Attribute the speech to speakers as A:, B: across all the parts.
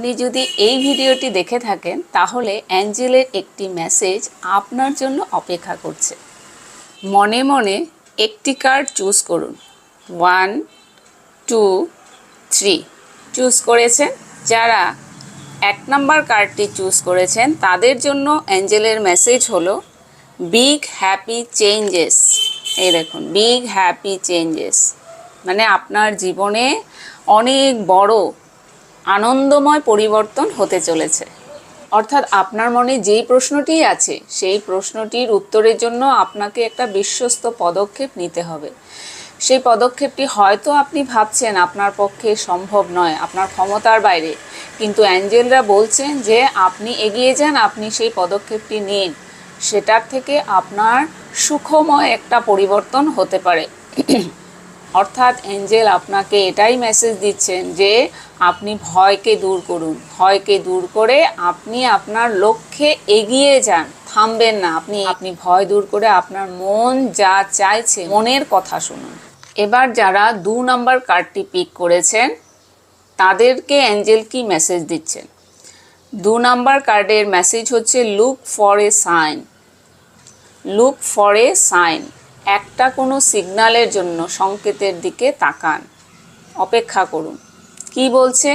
A: আপনি যদি এই ভিডিওটি দেখে থাকেন তাহলে অ্যাঞ্জেলের একটি মেসেজ আপনার জন্য অপেক্ষা করছে। মনে মনে একটি কার্ড চুজ করুন। 1 2 3 চুজ করেছেন। যারা 1 নাম্বার কার্ডটি চুজ করেছেন তাদের জন্য অ্যাঞ্জেলের মেসেজ হলো বিগ হ্যাপি চেঞ্জেস। এই দেখুন, বিগ হ্যাপি চেঞ্জেস মানে আপনার জীবনে অনেক বড় আনন্দময় পরিবর্তন হতে চলেছে। অর্থাৎ আপনার মনে যেই প্রশ্নটি আছে সেই প্রশ্নটির উত্তরের জন্য আপনাকে একটা বিশ্বস্ত পদক্ষেপ নিতে হবে। সেই পদক্ষেপটি হয়তো আপনি ভাবছেন আপনার পক্ষে সম্ভব নয়, আপনার ক্ষমতার বাইরে, কিন্তু অ্যাঞ্জেলরা বলছেন যে আপনি এগিয়ে যান, আপনি সেই পদক্ষেপটি নিন। সেটার থেকে আপনার সুখময় একটা পরিবর্তন হতে পারে। অর্থাৎ অ্যাঞ্জেল আপনাকে এটাই মেসেজ দিচ্ছেন যে আপনি ভয়কে দূর করুন, ভয়কে দূর করে আপনি আপনার লক্ষ্যে এগিয়ে যান, থামবেন না। আপনি ভয় দূর করে আপনার মন যা চাইছে মনের কথা শুনুন। এবার যারা 2 নাম্বার কার্ডটি পিক করেছেন তাদেরকে অ্যাঞ্জেল কি মেসেজ দিচ্ছেন? 2 নাম্বার কার্ডের মেসেজ হচ্ছে look for a sign. Look for a sign, একটা কোনো সিগন্যালের জন্য, সংকেতের দিকে তাকান, অপেক্ষা করুন। কি বলছে?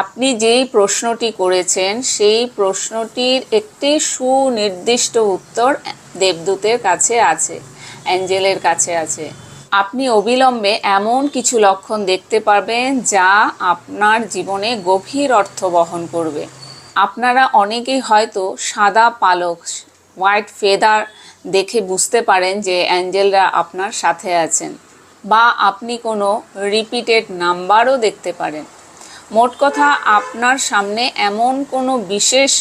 A: আপনি যেই প্রশ্নটি করেছেন সেই প্রশ্নটির একটি সুনির্দিষ্ট উত্তর দেবদূতের কাছে আছে, অ্যাঞ্জেলের কাছে আছে। আপনি অবিলম্বে এমন কিছু লক্ষণ দেখতে পারবেন যা আপনার জীবনে গভীর অর্থ বহন করবে। আপনারা অনেকেই হয়তো সাদা পালক, হোয়াইট ফেদার দেখে বুঝতে পারেন যে অ্যাঞ্জেলরা আপনার সাথে আছেন, বা আপনি কোনো রিপিটেড নাম্বারও দেখতে পারেন। মোট কথা, আপনার সামনে এমন কোনো বিশেষ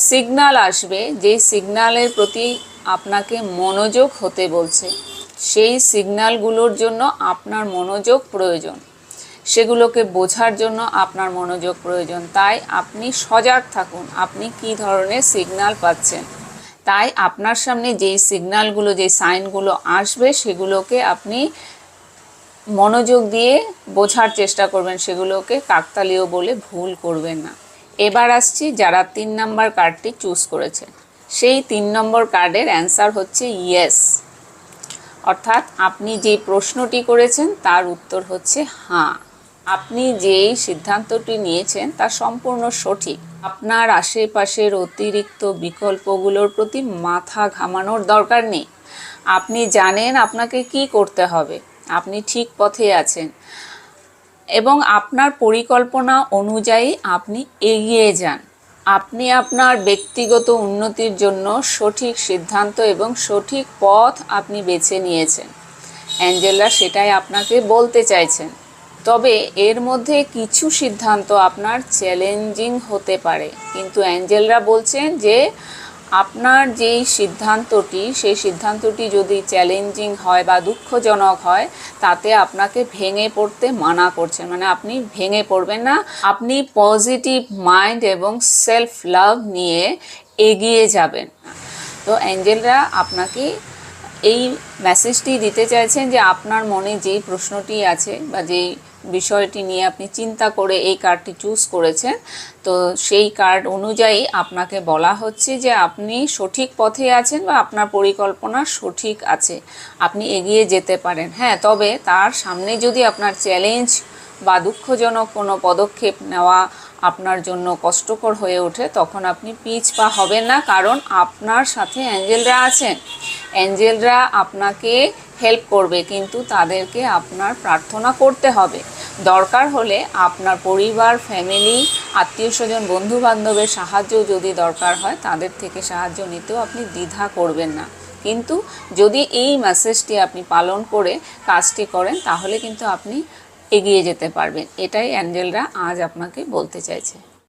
A: সিগন্যাল আসবে যে সিগন্যালের প্রতি আপনাকে মনোযোগ হতে বলছে। সেই সিগন্যালগুলোর জন্য আপনার মনোযোগ প্রয়োজন, সেগুলোকে বোঝার জন্য আপনার মনোযোগ প্রয়োজন। তাই আপনি সজাগ থাকুন, আপনি কী ধরনের সিগন্যাল পাচ্ছেন। তাই আপনার সামনে যেই সিগন্যালগুলো, যে সাইনগুলো আসবে সেগুলোকে আপনি মনোযোগ দিয়ে বোঝার চেষ্টা করবেন, সেগুলোকে কাকতালীয় বলে ভুল করবেন না। এবার আসছি যারা 3 নাম্বার কার্ডটি চুজ করেছেন। সেই 3 নম্বর কার্ডের অ্যান্সার হচ্ছে ইয়েস। অর্থাৎ আপনি যেই প্রশ্নটি করেছেন তার উত্তর হচ্ছে হ্যাঁ। আপনি যেই সিদ্ধান্তটি নিয়েছেন তা সম্পূর্ণ সঠিক। আপনার আশেপাশের অতিরিক্ত বিকল্পগুলোর প্রতি মাথা ঘামানোর দরকার নেই। আপনি জানেন আপনাকে কি করতে হবে, আপনি ঠিক পথে আছেন এবং আপনার পরিকল্পনা অনুযায়ী আপনি এগিয়ে যান। আপনি আপনার ব্যক্তিগত উন্নতির জন্য সঠিক সিদ্ধান্ত এবং সঠিক পথ আপনি বেছে নিয়েছেন। অ্যাঞ্জেলরা সেটাই আপনাকে বলতে চাইছেন। তবে এর মধ্যে কিছু সিদ্ধান্ত আপনার চ্যালেঞ্জিং হতে পারে, কিন্তু অ্যাঞ্জেলরা বলছেন যে আপনার যেই সিদ্ধান্তটি, সেই সিদ্ধান্তটি যদি চ্যালেঞ্জিং হয় বা দুঃখজনক হয় তাতে আপনাকে ভেঙে পড়তে মানা করছেন। মানে আপনি ভেঙে পড়বেন না, আপনি পজিটিভ মাইন্ড এবং সেলফ লাভ নিয়ে এগিয়ে যাবেন। তো অ্যাঞ্জেলরা আপনাকে এই মেসেজটি দিতে চাইছেন যে আপনার মনে যেই প্রশ্নটি আছে বা যেই বিষয়টি নিয়ে আপনি চিন্তা করে এই কার্ডটি চুজ করেছেন, তো সেই কার্ড অনুযায়ী আপনাকে বলা হচ্ছে যে আপনি সঠিক পথে আছেন বা আপনার পরিকল্পনা সঠিক আছে, আপনি এগিয়ে যেতে পারেন। হ্যাঁ, তবে তার সামনে যদি আপনার চ্যালেঞ্জ বা দুঃখজনক কোনো পদক্ষেপ নেওয়া আপনার জন্য কষ্টকর হয়ে ওঠে তখন আপনি পিছপা হবেন না, কারণ আপনার সাথে অ্যাঞ্জেলরা আছেন। অ্যাঞ্জেলরা আপনাকে হেল্প করবে, কিন্তু তাদেরকে আপনার প্রার্থনা করতে হবে। দরকার হলে আপনার পরিবার, ফ্যামিলি, আত্মীয় স্বজন, বন্ধুবান্ধবের সাহায্য যদি দরকার হয় তাদের থেকে সাহায্য নিতেও আপনি দ্বিধা করবেন না। কিন্তু যদি এই মেসেজটি আপনি পালন করে কাজটি করেন তাহলে কিন্তু আপনি এগিয়ে যেতে পারবেন। এটাই অ্যাঞ্জেলরা আজ আপনাকে বলতে চাইছে।